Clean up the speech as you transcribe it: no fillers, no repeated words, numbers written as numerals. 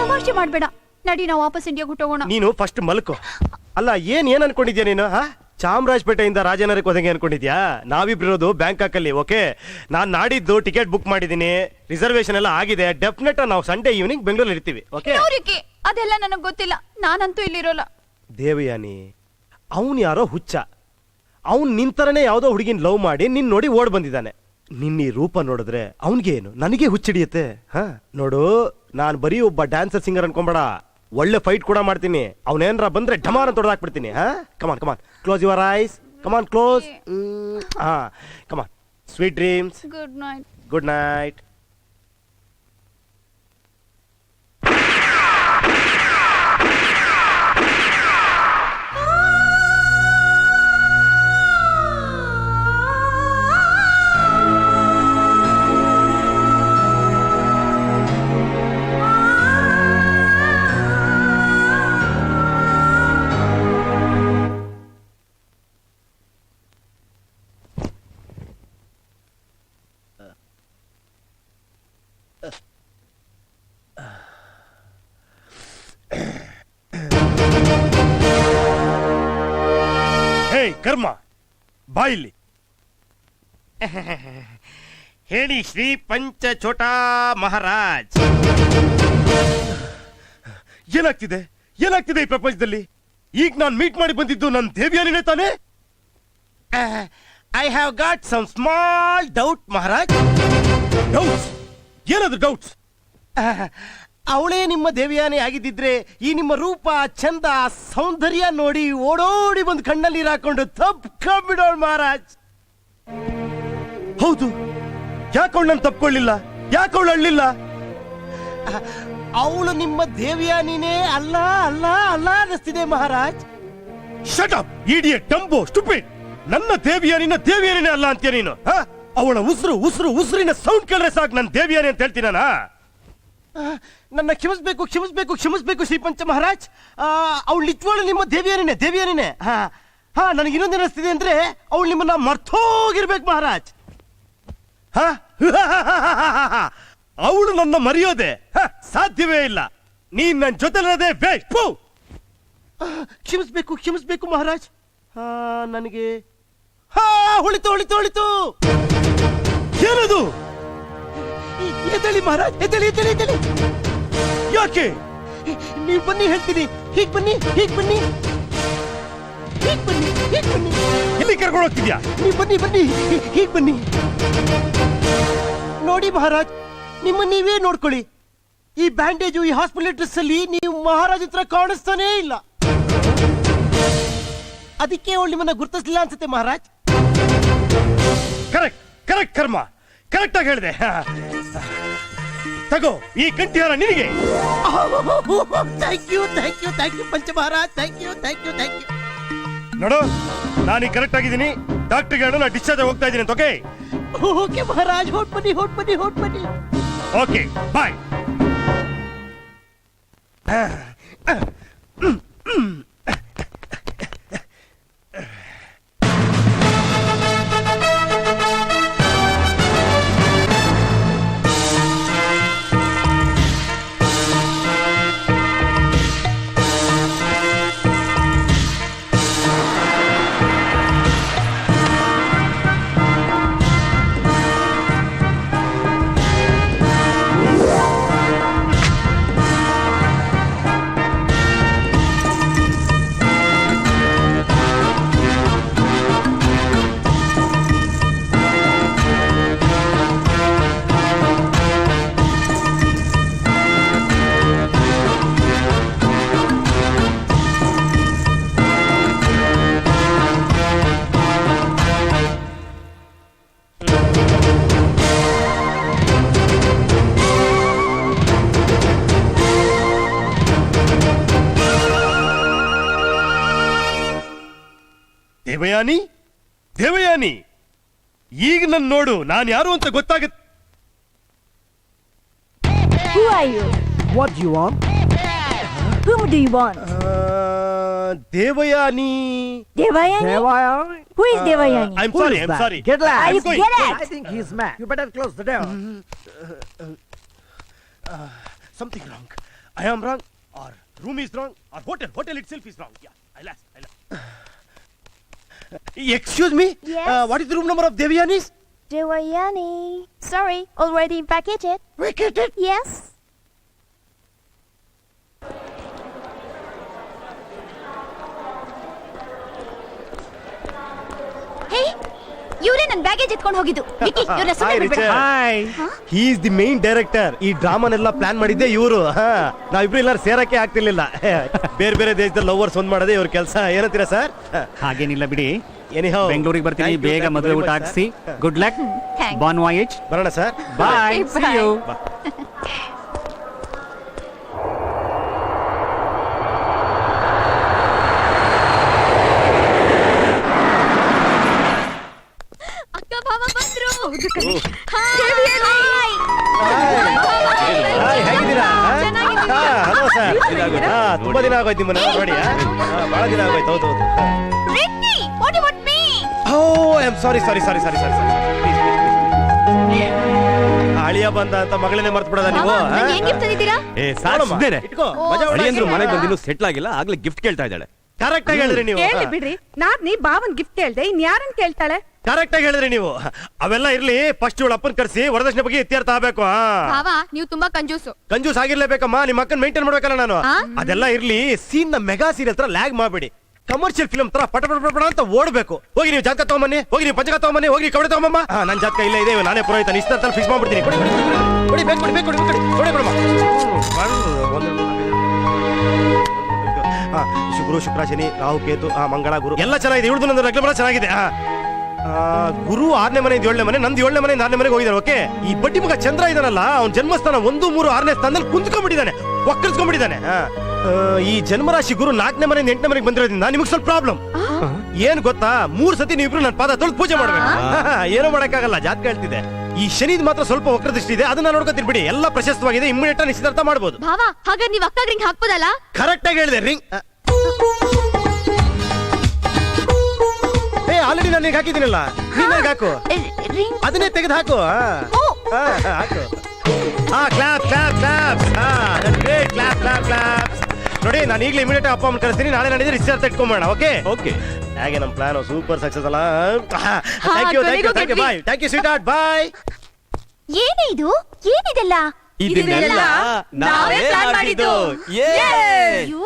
ತಮಾಷೆ ಮಾಡ್ಬೇಡ. ನಡಿ ನಾವು ವಾಪಸ್ ಇಂಡಿಯಾಗೆ ಹೊಟ್ಟೋಗೋಣ. ನೀನು ಫಸ್ಟ್ ಮಲ್ಕೋ. ಅಲ್ಲ ಏನ್ ಅನ್ಕೊಂಡಿದ್ಯಾ ನೀನು? ಚಾಮರಾಜಪೇಟೆಯಿಂದ ರಾಜನಗರಕ್ಕೆ ಹೋದಂಗೆ ಅನ್ಕೊಂಡಿದ್ಯಾ? ನಾವಿಬ್ರಿರೋದು ಬ್ಯಾಂಕಾಕ್ ಅಲ್ಲಿ. ಓಕೆ, ನಾನ್ ನಾಡಿದ್ದು ಟಿಕೆಟ್ ಬುಕ್ ಮಾಡಿದೀನಿ, ರಿಸರ್ವೇಶನ್ ಎಲ್ಲ ಆಗಿದೆ. ಡೆಫಿನೆಟ್ ನಾವು ಸಂಡೇ ಈವ್ನಿಂಗ್ ಬೆಂಗಳೂರಲ್ಲಿ ಇರ್ತೀವಿ. ಓಕೆ, ಅದೆಲ್ಲ ನನಗ್ ಗೊತ್ತಿಲ್ಲ, ನಾನಂತೂ ಇಲ್ಲಿರೋಲ್ಲ. ದೇವಯಾನಿ, ಅವನ್ ಯಾರೋ ಹುಚ್ಚ. ಅವ್ನ್ ನಿಂತರನೇ ಯಾವ್ದೋ ಹುಡುಗಿನ ಲವ್ ಮಾಡಿ ನಿನ್ ನೋಡಿ ಓಡ್ ಬಂದಿದ್ದಾನೆ. ನಿನ್ನ ರೂಪ ನೋಡಿದ್ರೆ ಅವನ್ಗೆ ಏನು, ನನಗೆ ಹುಚ್ಚಿಡಿಯತ್ತೆ. ನೋಡು, ನಾನ್ ಬರೀ ಒಬ್ಬ ಡ್ಯಾನ್ಸರ್ ಸಿಂಗರ್ ಅನ್ಕೊಂಬೇಡ, ಒಳ್ಳೆ ಫೈಟ್ ಕೂಡ ಮಾಡ್ತೀನಿ. ಅವನೇನ್ರ ಬಂದ್ರೆ ಢಮಾರ ತೊಡೆದಾಕ್ಬಿಡ್ತೀನಿ. Come on come on, close your eyes. Come on close. Come on, sweet dreams. Good night. Good night. ಕರ್ಮ, ಬಾಯಿಲಿ ಹೇಳಿ. ಶ್ರೀ ಪಂಚ ಛೋಟಾ ಮಹಾರಾಜ್. ಏನಾಗ್ತಿದೆ ಈ ಪ್ರಪಂಚದಲ್ಲಿ? ಈಗ ನಾನು ಮೀಟ್ ಮಾಡಿ ಬಂದಿದ್ದು ನನ್ನ ದೇವ್ಯಾನಿನೇ ತಾನೆ? I have got some small doubt Maharaj. Doubts? ಏನಾದ್ರು ಡೌಟ್ಸ್? ಅವಳೇ ನಿಮ್ಮ ದೇವ್ಯಾನಿ ಆಗಿದ್ದಿದ್ರೆ ಈ ನಿಮ್ಮ ರೂಪ, ಚಂದ, ಸೌಂದರ್ಯ ನೋಡಿ ಓಡೋಡಿ ಬಂದು ಕಣ್ಣಲ್ಲಿ ಹಾಕೊಂಡು ತಪ್ಕೊಂಡ್ಬಿಡೋಳು ಮಹಾರಾಜ್. ಹೌದು, ಯಾಕವಳು ನಾನು ತಪ್ಕೊಳ್ಳಿಲ್ಲ? ಯಾಕವಳು ಅಳ್ಳಿಲ್ಲ? ಅವಳು ನಿಮ್ಮ ದೇವ್ಯಾನಿನೇ ಅಲ್ಲ ಅಲ್ಲ ಅಲ್ಲ ಅನ್ನಿಸ್ತಿದೆ Maharaj. Shut up idiot, Dumbo, stupid. ನನ್ನ ದೇವ್ಯಾನಿನೇ ಅಲ್ಲ ಅಂತೀಯ ನೀನು? ಅವಳ ಉಸಿರಿನ ಸೌಂಡ್ ಕೇಳಿದ್ರೆ ಸಾಕು ನನ್ನ ದೇವ್ಯಾನಿ ಅಂತ ಹೇಳ್ತೀನ. ನನ್ನ ಕ್ಷಮಿಸ್ಬೇಕು ಶ್ರೀ ಪಂಚ ಮಹಾರಾಜ್. ಅವಳು ನಿಜವಾಗ್ಲೂ ನಿಮ್ಮ ದೇವ್ಯಾನಿನೇ. ನನಗೆ ಇನ್ನೊಂದು ಅನಿಸ್ತಿದೆ ಅಂದ್ರೆ ಅವಳು ನಿಮ್ಮನ್ನ ಮರ್ತೋಗಿರ್ಬೇಕು ಮಹಾರಾಜ್. ಅವಳು ನನ್ನ ಮರೆಯೋದೆ ಸಾಧ್ಯವೇ ಇಲ್ಲ. ನೀನ್ ನನ್ನ ಜೊತೆಲದೇ ವೇಸ್ಟ್. ಕ್ಷಮಿಸ್ಬೇಕು ಮಹಾರಾಜ್. ನನಗೆ ಹೊಳಿತು. ಏನದು? ಎದಳಿ ಮಹಾರಾಜ್, ಎದಳಿ. ಯಾಕೆ? ನೀವು ಬನ್ನಿ ಹೇಳ್ತೀನಿ. ಹೀಗ್ ಬನ್ನಿ. ಇಲ್ಲಿ ಕರ್ಕೊಂಡು ಹೋಗ್ತಿದ್ಯಾ? ನೀವು ಬನ್ನಿ. ಹೀಗ್ ಬನ್ನಿ. ನೋಡಿ ಮಹಾರಾಜ್, ನಿಮ್ಮ ನೀವೇ ನೋಡ್ಕೊಳ್ಳಿ. ಈ ಬ್ಯಾಂಡೇಜು, ಈ ಹಾಸ್ಪಿಟಲ್ ಡ್ರೆಸ್ ಅಲ್ಲಿ ನೀವು ಮಹಾರಾಜ್ ಹತ್ರ ಕಾಣಿಸ್ತಾನೇ ಇಲ್ಲ. ಅದಕ್ಕೆ ಅವಳು ನಿಮ್ಮನ್ನ ಗುರುತಿಸಲಿಲ್ಲ ಅನ್ಸುತ್ತೆ ಮಹಾರಾಜ್. ಕರೆಕ್ಟ್ ಕರ್ಮ, ಕರೆಕ್ಟ್ ಆಗಿ ಹೇಳಿದೆ. ತಗೋ ಈ ಕಂಠಿಹಾರ ನಿನಗೆ. ಥ್ಯಾಂಕ್ ಯು ಪಂಚ ಮಹಾರಾಜ್. Thank you. ನೋಡು, ನಾನು ಕರೆಕ್ಟ್ ಆಗಿದ್ದೀನಿ. ಡಾಕ್ಟರ್ಗೆ ಹೇಳು, ನಾನು ಡಿಸ್ಚಾರ್ಜ್ ಹೋಗ್ತಾ ಇದ್ದೀನಿ ಅಂತ. ಓಕೆ ಮಹಾರಾಜ್, ಹೊಟ್ ಬನ್ನಿ. ಓಕೆ, ಬಾಯ್. ದೇವಯಾನಿ, ಈಗ ನನ್ನ ನೋಡು, ನಾನು ಯಾರು ಅಂತ ಗೊತ್ತಾಗುತ್ತೆ. Who are you? What do you want? Whom do you want? Devayani. Devayani? Who is Devayani? I'm sorry. Get lost. Get out. I think he's mad. You better close the door. Something wrong. I am wrong, or room is wrong, or hotel itself is wrong. Yeah, I'll ask. Excuse me? Yes? What is the room number of Devyani's? Devayani. Sorry, already vacated. Vacated? Yes. ಹೇ ಇವರೇ ನನ್ನ baggage ಎತ್ಕೊಂಡು ಹೋಗಿದ್ದು ವಿಕ್ಕಿ ಇವ್ರನ್ನ ಸುಮ್ಮನೆ ಬಿಡ್ಬೇಡ Hi. He is the main director. ಈ ಡ್ರಾಮಾನೆಲ್ಲ plan ಮಾಡಿದ್ದೆ ಇವರು. ನಾವಿಬ್ರು ಇಲ್ಲ ಸೇರಕ್ಕೆ ಆಗ್ತಿರ್ಲಿಲ್ಲ. ಬೇರೆ ಬೇರೆ ದೇಶದ ಲವರ್ಸ್ ಒಂದ್ ಮಾಡೋದೇ ಇವ್ರ ಕೆಲಸ. ಏನಂತೀರಾ ಸರ್? ಹಾಗೇನಿಲ್ಲ ಬಿಡಿ. Anyhow, ಬೆಂಗಳೂರಿಗೆ ಬರ್ತೀನಿ, thank you, ಬೇಗ thank you ಮದುವೆ very ಊಟ much, ಹಾಕ್ಸಿ. sir. Good luck, Thank bon voyage. ಬರೋಣ sir. Bye, Bye. see you. ಅಕ್ಕ ಭಾವ ಬಂದ್ರು Hi, ಹೇಗಿದ್ದೀರಾ? ಚೆನ್ನಾಗಿದ್ದೀನಿ. Hello sir. ತುಂಬಾ ದಿನ ಆಗೋಯ್ತು ನಿಮ್ಮನ್ನ ನೋಡಿ. ಬಹಳ ದಿನ ಆಗೋಯ್ತು. ಹೌದು. Ricky what you want me oh I am sorry. ಅಳಿಯ ಬಂದ ಅಂತ ಮಗಳನ್ನೇ ಮರ್ತು ಬಿಡೋದ ನೀವು? ನಂಗೆ ಏನ್ ಗಿಫ್ಟ್ ತಂದಿದ್ದೀರಾ ಏ ಸಾಕು ಸುಮ್ನೆನೆ. ಇಟ್ಕೋ. ಓ, ಮಜಾ ಸರಿ. ಅಳಿಯಂದ್ರು ಮನೆಗೆ ಬಂದಿನ್ನು ಸೆಟ್ಲ್ ಆಗಿಲ್ಲ, ಆಗ್ಲೇ ಗಿಫ್ಟ್ ಕೇಳ್ತಾ ಇದ್ದಾಳೆ. ಕರೆಕ್ಟ್ ಆಗಿ ಹೇಳಿದ್ರಿ ನೀವು. ಕೇಳಿ ಬಿಡ್ರಿ, ನಾದ್ನಿ ಬಾವನ್ ಗಿಫ್ಟ್ ಕೇಳ್ದೆ, ಇನ್ ಯಾರನ್ ಕೇಳ್ತಾಳೆ? ಕರೆಕ್ಟ್ ಆಗಿ ಹೇಳಿದ್ರಿ ನೀವು. ಅವೆಲ್ಲ ಇರ್ಲಿ, ಫಸ್ಟ್ ಇವಳು ಅಪ್ಪನ್ ಕರ್ಸಿ ವರದಕ್ಷಿಣೆ ಬಗ್ಗೆ ಇತ್ಯರ್ಥ ಆಗ್ಬೇಕು. ಭಾವ ನೀವು ತುಂಬಾ ಕಂಜೂಸು ಕಂಜೂಸ್ ಆಗಿರ್ಲೇಬೇಕಮ್ಮ, ನಿಮ್ಮ ಅಕ್ಕನ್ ಮೇಂಟೈನ್ ಮಾಡ್ಬೇಕಲ್ಲ ನಾನು. ಆ? ಅದೆಲ್ಲ ಇರ್ಲಿ, ಸೀನ್ ನ ಮೆಗಾ ಸೀರಿಯಲ್ ತರ ಲ್ಯಾಗ್ ಮಾಡ್ಬೇಡಿ. ಕಮರ್ಷಿಯಲ್ ಫಿಲ್ಮ್ ತರ ಪಟ ಪಟ ಪಟ ಅಂತ ಓಡ್ಬೇಕು. ಹೋಗಿ ನೀವು ಜಾತಕ ತಗೊಂಬನ್ನಿ, ಹೋಗಿ ನೀವು ಪಂಚಕ ತಗೊಂಬನ್ನಿ, ಹೋಗಿ ಕವಡೆ ತಗೊಂಬಮ್ಮ. ನನ್ನ ಜಾತಕ ಇಲ್ಲ ಇದೆ, ನಾನೇ ಪುರೋಹಿತ ಇಷ್ಟ ಫಿಕ್ಸ್ ಮಾಡ್ಬಿಡ್ತೀನಿ. ಕೊಡಿ ಕೊಡಮ್ಮ. ಶುಕ್ರು ಶುಕ್ರ ಶನಿ ರಾಹು ಕೇತು ಮಂಗಳ ಗುರು ಎಲ್ಲ ಚೆನ್ನಾಗಿದೆ. ಇವಳು ನಂದು ರಗ್ಲ ಬಲ ಚೆನ್ನಾಗಿದೆ. ಗುರು 6ನೇ ಮನೆ 7ನೇ ಮನೆ, ನಂದು 7ನೇ ಮನೆ 4ನೇ ಮನೆಗೆ ಹೋಗಿದ್ದಾನೆ. ಓಕೆ, ಈ ಬಡ್ಡಿ ಮಗ ಚಂದ್ರ ಇದಾನಲ್ಲ, ಅವ್ನ ಜನ್ಮಸ್ಥಾನ 1, 3, 6ನೇ ಸ್ಥಾನದಲ್ಲಿ ಕುಂತ್ಕೊಂಡ್ಬಿಟ್ಟಿದ್ದಾನೆ, ಒಕ್ಕರ್ಸ್ಕೊಂಡ್ಬಿಟ್ಟಿದ್ದಾನೆ. ಈ ಜನ್ಮರಾಶಿ ಗುರು 4ನೇ ಮನೆ 8ನೇ ಮನೆಗೆ ಬಂದಿರೋದ್ರಿಂದ ನಿಮಗೆ ಸ್ವಲ್ಪ ಪ್ರಾಬ್ಲಮ್. ಏನ್ ಗೊತ್ತಾ, 3 ಸತಿ ನೀವಿಬ್ರು ನನ್ನ ಪಾದ ತೊಳೆದು ಪೂಜೆ ಮಾಡ್ಬೇಕು. ಏನೋ ಮಾಡಕ್ಕಾಗಲ್ಲ, ಜಾತಕ ಹೇಳ್ತಿದೆ. ಈ ಶನಿದ್ ಮಾತ್ರ ಸ್ವಲ್ಪ ವಕ್ರದೃಷ್ಟಿ ಇದೆ, ಅದನ್ನ ನೋಡ್ಕೊತೀನಿ ಬಿಡಿ. ಎಲ್ಲ ಪ್ರಶಸ್ತವಾಗಿದೆ, ಇಮ್ಮಿಡಿಯೇಟ್ ನಿಶ್ಚಿತಾರ್ಥ ಮಾಡ್ಬೋದು. ಭಾವ ಹಾಗಾದ್ರೆ ನೀವು ಅಕ್ಕ ರಿಂಗ್ ಹಾಕ್ಬೋದಲ್ಲ ಕರೆಕ್ಟ್ ಆಗಿ ಹೇಳಿದೆ. ರಿಂಗ್ ಆಲ್ರೆಡಿ ನಾನು ಈಗ ಹಾಕಿದ್ದೀನಲ್ಲ, ನೀನ್ ಹಾಕು, ರಿಂಗ್ ಅದನ್ನೇ ತೆಗೆದು ಹಾಕು. ಹಾಕು. Clap clap clap. ಕ್ಲಾಪ್. ನೋಡಿ, ನಾನು ಈಗಲೇ ಇಮಿಡಿಯೇಟ್ ಅಪ್ಪ ಅಮ್ಮನ ಕಳಿಸ್ತೀನಿ. ನಾಳೆ ನಾಡಿದ್ರೆ ನಿಶ್ಚಿತಾರ್ಥ ಇಟ್ಕೊಂಬೋಣ. Okay okay. ಹಾಗೆ ನಮ್ಮ ಪ್ಲಾನ್ ಸೂಪರ್ ಸಕ್ಸಸ್ ಅಲ್ಲ. ಕೊನೆಗೂ ಗೆದ್ವಿ. ಥ್ಯಾಂಕ್ ಯು ಸ್ವೀಟ್ ಹಾರ್ಟ್, ಬಾಯ್. ಏನೇ ಇದು ಏನಿದೆಲ್ಲ ಇದನ್ನೆಲ್ಲ ನಾವೇ ಪ್ಲಾನ್ ಮಾಡಿದ್ದು. ಮಾಡಿದ್ದು. ಯೇ! You